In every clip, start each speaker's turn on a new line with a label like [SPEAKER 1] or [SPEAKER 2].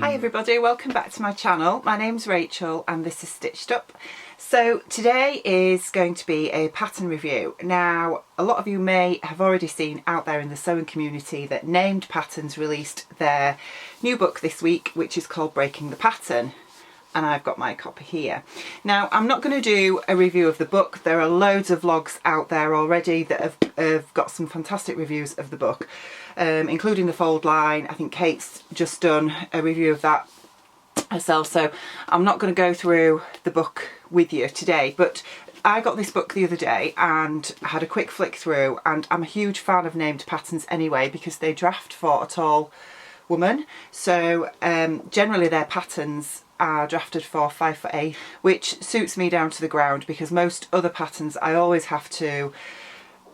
[SPEAKER 1] Hi everybody, welcome back to my channel. My name's Rachel and this is Stitched Up. So today is going to be a pattern review. Now a lot of you may have already seen out there in the sewing community that Named Patterns released their new book this week, which is called Breaking the Pattern. And I've got my copy here. Now I'm not going to do a review of the book. There are loads of vlogs out there already that have got some fantastic reviews of the book, including the fold line. I think Kate's just done a review of that herself, so I'm not going to go through the book with you today, but I got this book the other day and had a quick flick through, and I'm a huge fan of Named Patterns anyway because they draft for a tall woman. So generally their patterns are drafted for 5'8", which suits me down to the ground because most other patterns I always have to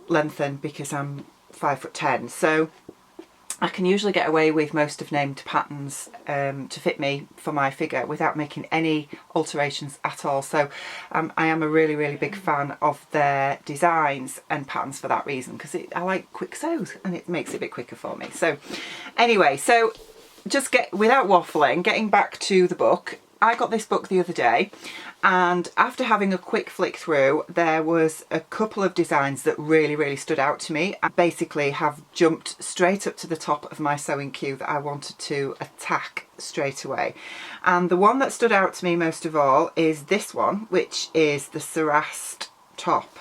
[SPEAKER 1] lengthen because I'm 5'10". So I can usually get away with most of Named Patterns to fit me for my figure without making any alterations at all. So I am a really big fan of their designs and patterns for that reason, because I like quick sews and it makes it a bit quicker for me. So anyway, so just without waffling, getting back to the book, I got this book the other day, and after having a quick flick through, there was a couple of designs that really stood out to me. I basically have jumped straight up to the top of my sewing queue that I wanted to attack straight away. And the one that stood out to me most of all is this one, which is the Saraste top.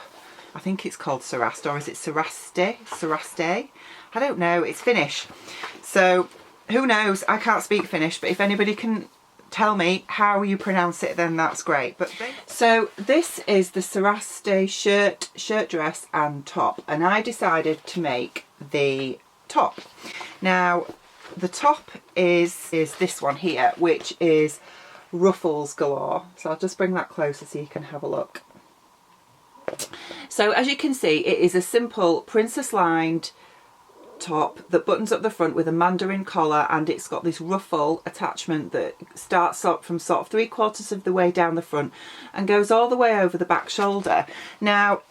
[SPEAKER 1] I think it's called Saraste, or is it Saraste? Saraste? I don't know, it's Finnish. So who knows, I can't speak Finnish, but if anybody can tell me how you pronounce it, then that's great. But so this is the Saraste shirt dress and top, and I decided to make the top. Now the top is this one here, which is ruffles galore. So I'll just bring that closer so you can have a look. So as you can see, it is a simple princess lined top that buttons up the front with a mandarin collar, and it's got this ruffle attachment that starts up from sort of 3/4 of the way down the front and goes all the way over the back shoulder. Now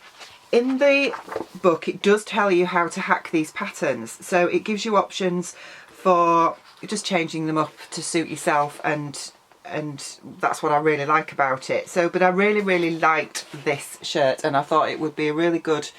[SPEAKER 1] in the book it does tell you how to hack these patterns, so it gives you options for just changing them up to suit yourself, and that's what I really like about it. So but I really liked this shirt and I thought it would be a really good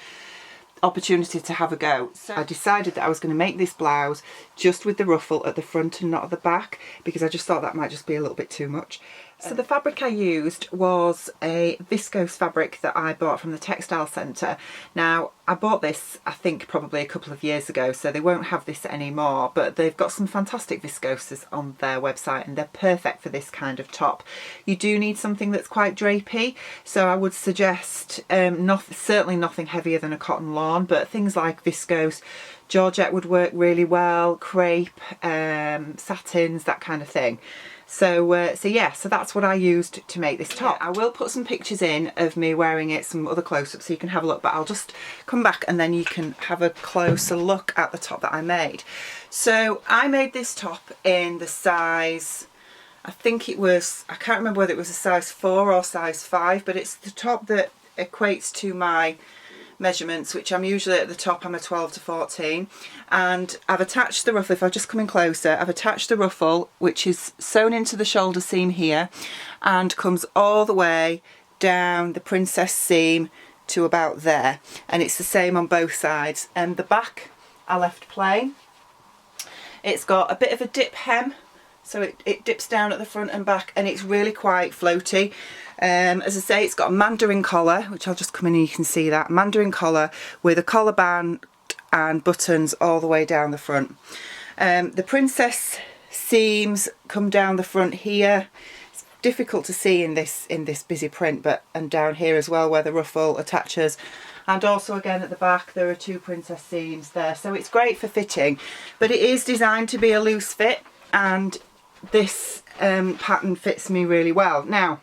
[SPEAKER 1] opportunity to have a go. So I decided that I was going to make this blouse just with the ruffle at the front and not at the back, because I just thought that might just be a little bit too much. So the fabric I used was a viscose fabric that I bought from the textile centre. Now I bought this I think probably a couple of years ago, so they won't have this anymore, but they've got some fantastic viscoses on their website and they're perfect for this kind of top. You do need something that's quite drapey, so I would suggest certainly nothing heavier than a cotton lawn, but things like viscose, georgette would work really well, crepe, satins, that kind of thing. So yeah, so that's what I used to make this top. I will put some pictures in of me wearing it, some other close-ups so you can have a look, but I'll just come back and then you can have a closer look at the top that I made. So I made this top in the size, I think it was, I can't remember whether it was a size 4 or size 5, but it's the top that equates to my measurements, which I'm usually at the top, I'm a 12 to 14, and I've attached the ruffle. If I just come in closer, I've attached the ruffle, which is sewn into the shoulder seam here and comes all the way down the princess seam to about there, and it's the same on both sides. And the back I left plain. It's got a bit of a dip hem, so it dips down at the front and back, and it's really quite floaty. As I say, it's got a mandarin collar, which I'll just come in and you can see that. Mandarin collar with a collar band and buttons all the way down the front. The princess seams come down the front here. It's difficult to see in this busy print, and down here as well where the ruffle attaches. And also again at the back there are 2 princess seams there. So it's great for fitting, but it is designed to be a loose fit, and this pattern fits me really well. Now,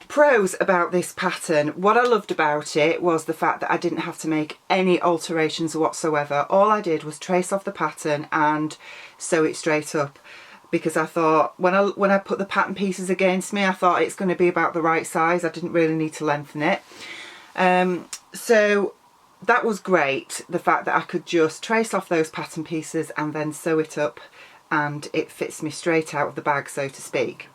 [SPEAKER 1] pros about this pattern, what I loved about it was the fact that I didn't have to make any alterations whatsoever. All I did was trace off the pattern and sew it straight up, because I thought when I put the pattern pieces against me, I thought it's going to be about the right size. I didn't really need to lengthen it. So that was great, the fact that I could just trace off those pattern pieces and then sew it up and it fits me straight out of the bag, so to speak.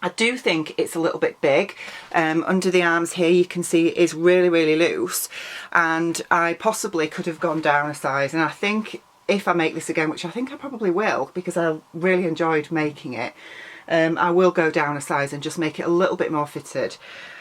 [SPEAKER 1] I do think it's a little bit big. Under the arms here you can see it is really, really loose, and I possibly could have gone down a size, and I think if I make this again, which I think I probably will because I really enjoyed making it, I will go down a size and just make it a little bit more fitted.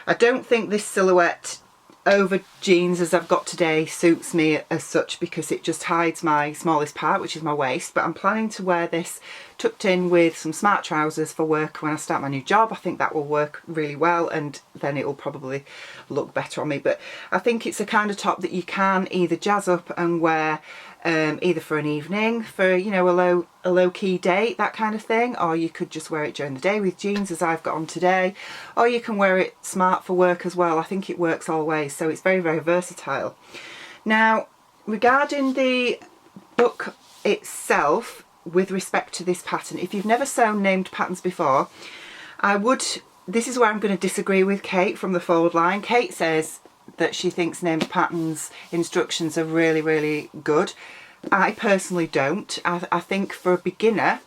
[SPEAKER 1] I don't think this silhouette over jeans as I've got today suits me as such because it just hides my smallest part, which is my waist, but I'm planning to wear this tucked in with some smart trousers for work when I start my new job. I think that will work really well, and then it will probably look better on me. But I think it's a kind of top that you can either jazz up and wear either for an evening, for, you know, a low-key date, that kind of thing, or you could just wear it during the day with jeans as I've got on today, or you can wear it smart for work as well. I think it works all ways, so it's very, very versatile. Now, regarding the book itself, with respect to this pattern, if you've never sewn named patterns before, this is where I'm going to disagree with Kate from the forward line. Kate says that she thinks named patterns instructions are really, really good. I personally don't. I think for a beginner,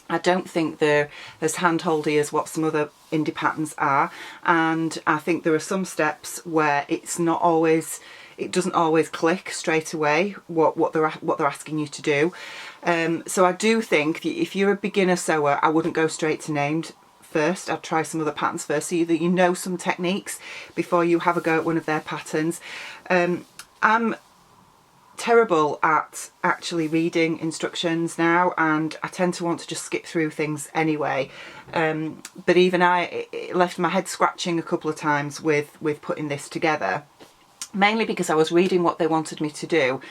[SPEAKER 1] I don't think they're as hand-holdy as what some other indie patterns are, and I think there are some steps where it doesn't always click straight away what they're asking you to do. So I do think if you're a beginner sewer, I wouldn't go straight to named first. I'd try some other patterns first, so that you know some techniques before you have a go at one of their patterns. I'm terrible at actually reading instructions now, and I tend to want to just skip through things anyway. But even it left my head scratching a couple of times with putting this together, mainly because I was reading what they wanted me to do,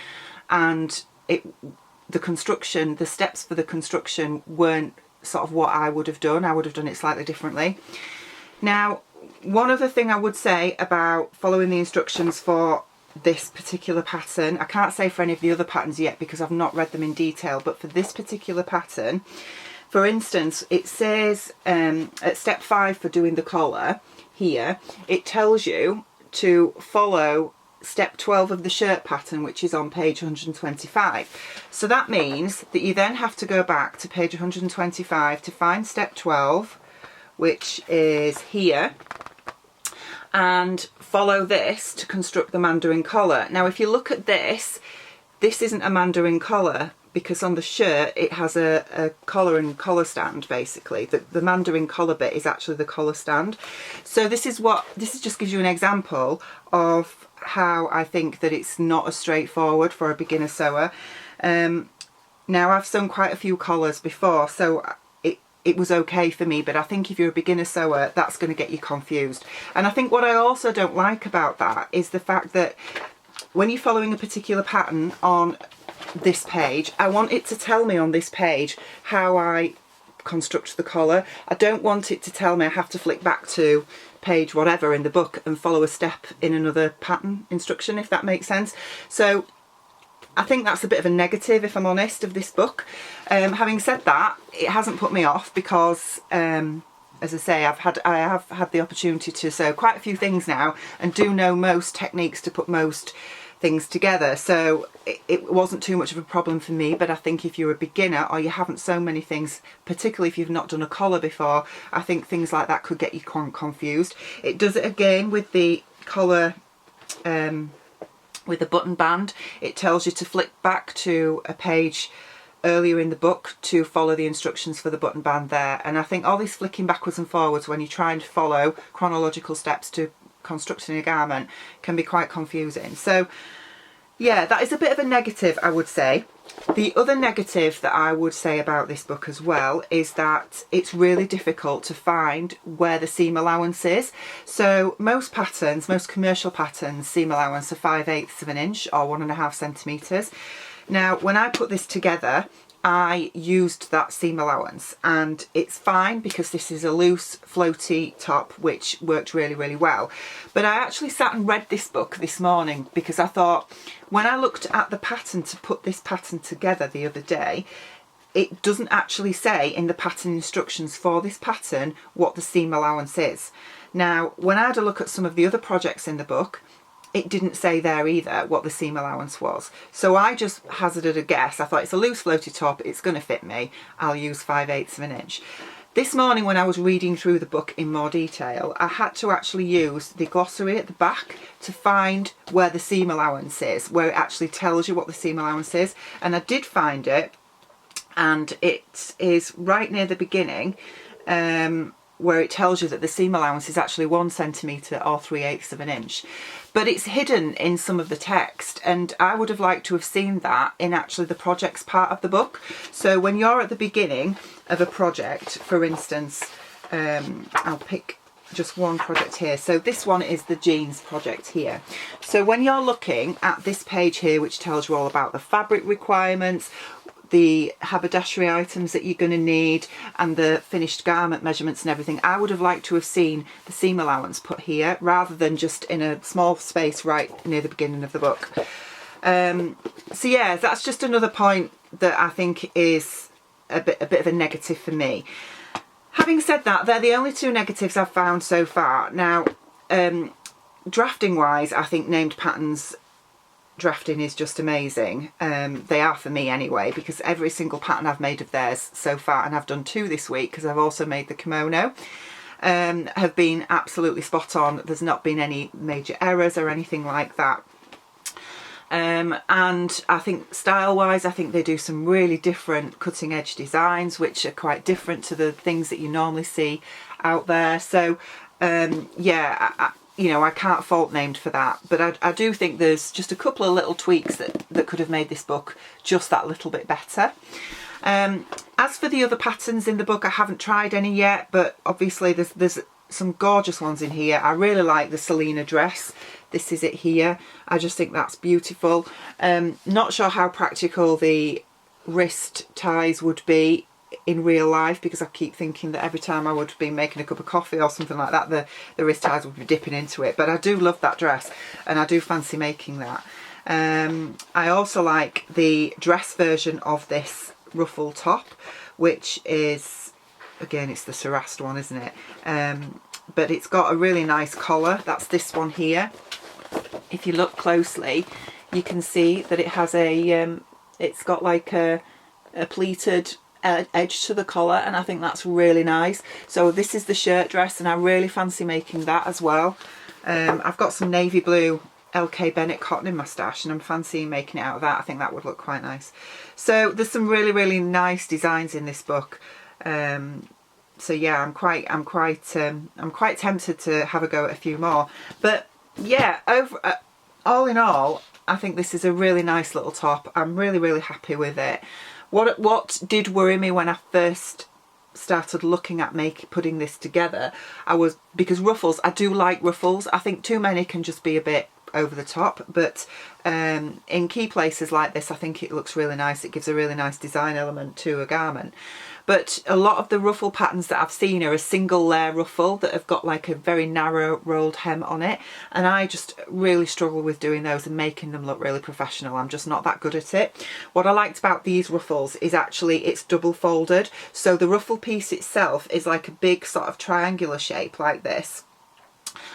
[SPEAKER 1] and the steps for the construction weren't sort of what I would have done. I would have done it slightly differently. Now, one other thing I would say about following the instructions for this particular pattern, I can't say for any of the other patterns yet because I've not read them in detail, but for this particular pattern, for instance, it says at step 5 for doing the collar here, it tells you to follow step 12 of the shirt pattern, which is on page 125. So that means that you then have to go back to page 125 to find step 12, which is here, and follow this to construct the mandarin collar. Now, if you look at this isn't a mandarin collar because on the shirt it has a collar and collar stand, basically. The mandarin collar bit is actually the collar stand. So this just gives you an example of how I think that it's not as straightforward for a beginner sewer. Now, I've sewn quite a few collars before, so it was okay for me, but I think if you're a beginner sewer, that's going to get you confused. And I think what I also don't like about that is the fact that when you're following a particular pattern on this page, I want it to tell me on this page how I construct the collar. I don't want it to tell me I have to flick back to page whatever in the book and follow a step in another pattern instruction, if that makes sense. So I think that's a bit of a negative, if I'm honest, of this book. Having said that, it hasn't put me off because as I say, I have had the opportunity to sew quite a few things now and do know most techniques to put most things together, so it wasn't too much of a problem for me. But I think if you're a beginner or you haven't sewn many things, particularly if you've not done a collar before, I think things like that could get you confused. It does it again with the collar, with the button band. It tells you to flick back to a page earlier in the book to follow the instructions for the button band there. And I think all this flicking backwards and forwards when you try and follow chronological steps to constructing a garment can be quite confusing. So yeah, that is a bit of a negative, I would say. The other negative that I would say about this book as well is that it's really difficult to find where the seam allowance is. So most patterns, most commercial patterns, seam allowance are 5/8 of an inch or 1.5 centimetres. Now, when I put this together, I used that seam allowance, and it's fine because this is a loose floaty top which worked really, really well. But I actually sat and read this book this morning because I thought, when I looked at the pattern to put this pattern together the other day, it doesn't actually say in the pattern instructions for this pattern what the seam allowance is. Now, when I had a look at some of the other projects in the book, it didn't say there either what the seam allowance was. So I just hazarded a guess. I thought it's a loose floaty top, it's going to fit me, I'll use 5/8 of an inch. This morning when I was reading through the book in more detail, I had to actually use the glossary at the back to find where the seam allowance is, where it actually tells you what the seam allowance is. And I did find it, and it is right near the beginning, where it tells you that the seam allowance is actually 1 centimetre or 3/8 of an inch. But it's hidden in some of the text, and I would have liked to have seen that in actually the projects part of the book. So when you're at the beginning of a project, for instance, I'll pick just one project here. So this one is the jeans project here. So when you're looking at this page here, which tells you all about the fabric requirements, the haberdashery items that you're going to need, and the finished garment measurements and everything, I would have liked to have seen the seam allowance put here rather than just in a small space right near the beginning of the book. So yeah, that's just another point that I think is a bit of a negative for me. Having said that, they're the only two negatives I've found so far. Now, drafting wise, I think Named Patterns drafting is just amazing. They are for me anyway, because every single pattern I've made of theirs so far, and I've done 2 this week because I've also made the kimono, have been absolutely spot on. There's not been any major errors or anything like that. And I think style wise, I think they do some really different cutting edge designs which are quite different to the things that you normally see out there. So yeah, you know, I can't fault Named for that, but I do think there's just a couple of little tweaks that could have made this book just that little bit better. As for the other patterns in the book, I haven't tried any yet, but obviously there's some gorgeous ones in here. I really like the Selena dress. This is it here. I just think that's beautiful. Not sure how practical the wrist ties would be in real life, because I keep thinking that every time I would be making a cup of coffee or something like that, the wrist ties would be dipping into it. But I do love that dress, and I do fancy making that. I also like the dress version of this ruffle top, which is, again, it's the Saraste one, isn't it? But it's got a really nice collar. That's this one here. If you look closely, you can see that it has a it's got like a pleated edge to the collar, and I think that's really nice. So this is the shirt dress, and I really fancy making that as well. I've got some navy blue LK Bennett cotton in my stash, and I'm fancying making it out of that. I think that would look quite nice. So there's some really nice designs in this book. So yeah, I'm quite tempted to have a go at a few more. But yeah, all in all, I think this is a really nice little top. I'm really happy with it. What did worry me when I first started looking at putting this together, because ruffles, I do like ruffles. I think too many can just be a bit over the top, but in key places like this, I think it looks really nice. It gives a really nice design element to a garment. But a lot of the ruffle patterns that I've seen are a single layer ruffle that have got like a very narrow rolled hem on it, and I just really struggle with doing those and making them look really professional. I'm just not that good at it. What I liked about these ruffles is actually it's double folded, so the ruffle piece itself is like a big sort of triangular shape like this,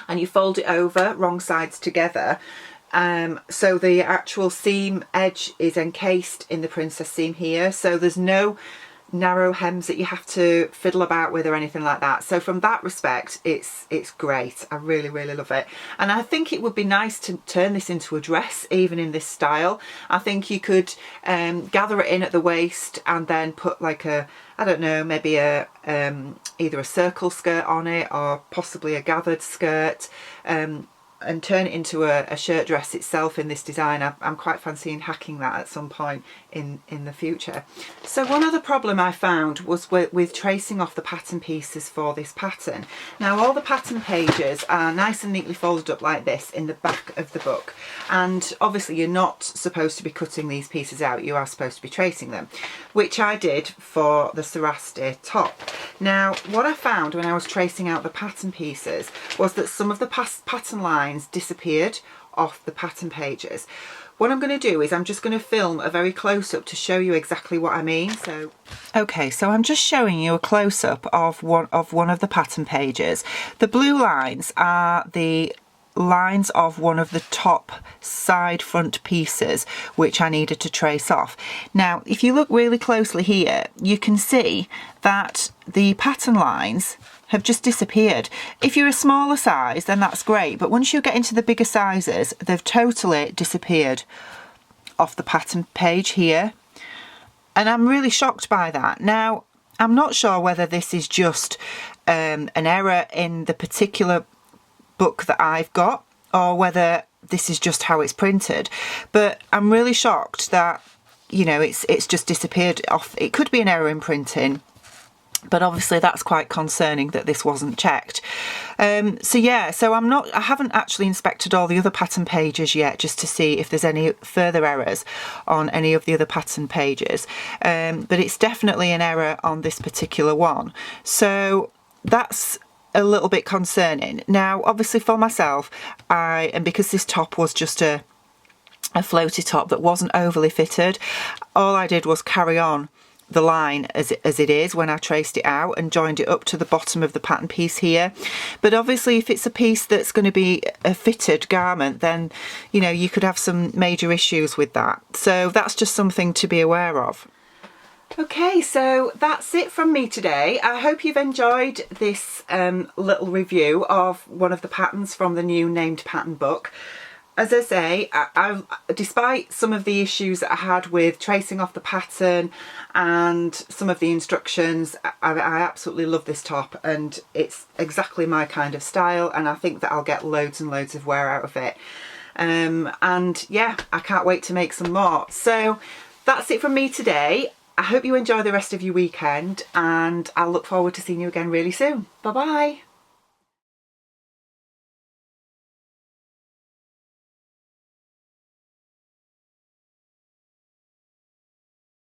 [SPEAKER 1] and you fold it over wrong sides together. So the actual seam edge is encased in the princess seam here, so there's no narrow hems that you have to fiddle about with or anything like that. So from that respect, it's great. I really love it, and I think it would be nice to turn this into a dress even in this style. I think you could gather it in at the waist and then put like a, I don't know, maybe a either a circle skirt on it or possibly a gathered skirt, and turn it into a shirt dress itself in this design. I'm quite fancying hacking that at some point in the future. So one other problem I found was with tracing off the pattern pieces for this pattern. Now all the pattern pages are nice and neatly folded up like this in the back of the book, and obviously you're not supposed to be cutting these pieces out, you are supposed to be tracing them, which I did for the Saraste top. Now what I found when I was tracing out the pattern pieces was that some of the pattern lines disappeared off the pattern pages. What I'm going to do is I'm just going to film a very close-up to show you exactly what I mean. So okay, so I'm just showing you a close-up of one of the pattern pages. The blue lines are the lines of one of the top side front pieces which I needed to trace off. Now if you look really closely here, you can see that the pattern lines have just disappeared. If you're a smaller size, then that's great, but once you get into the bigger sizes, they've totally disappeared off the pattern page here, and I'm really shocked by that. Now I'm not sure whether this is just an error in the particular book that I've got, or whether this is just how it's printed, but I'm really shocked that, you know, it's just disappeared off. It could be an error in printing, but obviously that's quite concerning that this wasn't checked. So yeah, so I haven't actually inspected all the other pattern pages yet, just to see if there's any further errors on any of the other pattern pages, but it's definitely an error on this particular one, so that's a little bit concerning. Now obviously for myself, and because this top was just a floaty top that wasn't overly fitted, all I did was carry on the line as it is when I traced it out and joined it up to the bottom of the pattern piece here. But obviously if it's a piece that's going to be a fitted garment, then, you know, you could have some major issues with that, so that's just something to be aware of. Okay, so that's it from me today. I hope you've enjoyed this little review of one of the patterns from the new named pattern book. As I say, despite some of the issues that I had with tracing off the pattern and some of the instructions, I absolutely love this top, and it's exactly my kind of style, and I think that I'll get loads and loads of wear out of it. And yeah, I can't wait to make some more. So that's it from me today. I hope you enjoy the rest of your weekend, and I'll look forward to seeing you again really soon. Bye bye.